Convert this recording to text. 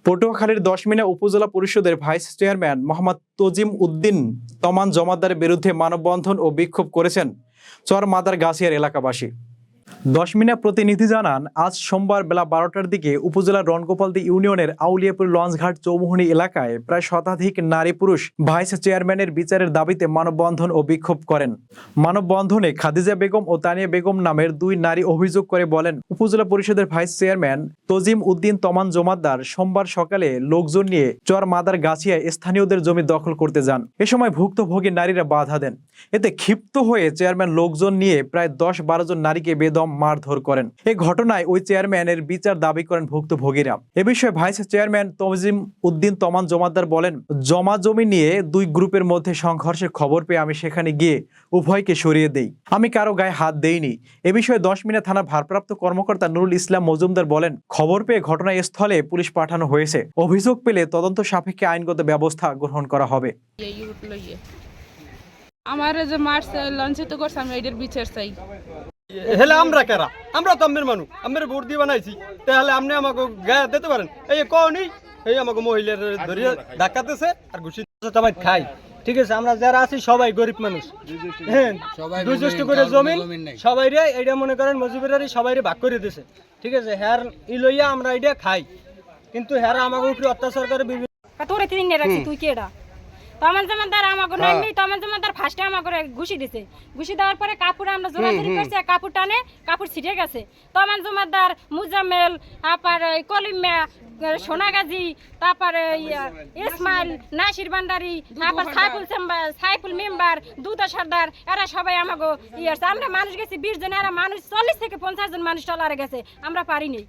পটুয়াখালীর দশমিনা উপজেলা পরিষদের ভাইস চেয়ারম্যান মোহাম্মদ তজিম উদ্দিন তমান জমাদ্দারের বিরুদ্ধে মানববন্ধন ও বিক্ষোভ করেছেন চর মাদার গাছিয়ার এলাকাবাসী। দশমিনা প্রতিনিধি জানান, আজ সোমবার বেলা 12টার দিকে উপজেলার রণগোপালদী ইউনিয়নের আউলিয়াপুর লঞ্চঘাট চৌমুহনী এলাকায় প্রায় শতাধিক নারী পুরুষ ভাইস চেয়ারম্যানের বিচারের দাবিতে মানববন্ধন ও বিক্ষোভ করেন। মানববন্ধনে খাদিজা বেগম ও তানিয়া বেগম নামের দুই নারী অভিযোগ করে বলেন, উপজেলা পরিষদের ভাইস চেয়ারম্যান তজিম উদ্দিন তমান জমাদ্দার সোমবার সকালে লোকজন নিয়ে চর মাদার গাছিয়ায় স্থানীয়দের জমি দখল করতে যান। এ সময় ভুক্তভোগী নারীরা বাধা দেন। এতে ক্ষিপ্ত হয়ে চেয়ারম্যান লোকজন নিয়ে প্রায় 10-12 জন নারীকে বেদম মারধর করেন। এই ঘটনায় ওই চেয়ারম্যানের বিচার দাবি করেন ভুক্তভোগীরা। এ বিষয়ে ভাইস চেয়ারম্যান তজিম উদ্দিন তমান জমাদ্দার বলেন, জমা জমি নিয়ে দুই গ্রুপের মধ্যে সংঘর্ষের খবর পেয়ে আমি সেখানে গিয়ে উভয়কে সরিয়ে দেই। আমি কারো গায়ে হাত দেইনি। এ বিষয়ে দশমিনা থানার ভারপ্রাপ্ত কর্মকর্তা নুরুল ইসলাম মজুমদার বলেন, খবর পেয়ে ঘটনাস্থলে পুলিশ পাঠানো হয়েছে। অভিযোগ পেলে তদন্ত সাপেক্ষে আইনগত ব্যবস্থা গ্রহণ করা হবে। আমার যে মার্চ লঞ্চে তো করছে, আমি এটার বিচার চাই। হেলে আমরা কেরা, আমরা তো আমের মানুষ, আমের ভোট দিয়ে বানাইছি, তাহলে আপনি আমাকে গায়ে দিতে পারেন? এই কওনি এই আমাকে মহিলার ধরিয়ে ধাক্কাতেছে আর ঘুষি সবাই খাই। ঠিক আছে, আমরা যারা আছি সবাই গরিব মানুষ, হ্যাঁ, 2 করে জমিন সবাই রে এটা মনে করেন মজুবেরারি সবাই রে ভাগ করে দিয়েছে। ঠিক আছে, হ্যার ই লইয়া আমরা এটা খাই, কিন্তু হ্যারা আমাকে উপরে অত্যাচার করে। তোরে তিন রাখছি, তুই কেডা? তমান জমাদার আমাকে নামি, তমান জমাদার ফার্স্টে আমাকে ঘুষি দিছে। ঘুষি দেওয়ার পরে কাপড় আমরা জোরাজুরি করছি, কাপড় টানে কাপড় ছিটে গেছে। তমান জমাদার, মুজাম্মেল, তারপরে কলিমা, সোনাগাজী, তারপরে ইসমাইল, নাসির ভান্ডারি, তারপর সাইফুল মেম্বার, দুধা সর্দার, এরা সবাই আমাকে আমরা মানুষ গেছি 20 জন, এরা মানুষ 40 থেকে 50 জন মানুষ টলারে গেছে। আমরা পারিনি।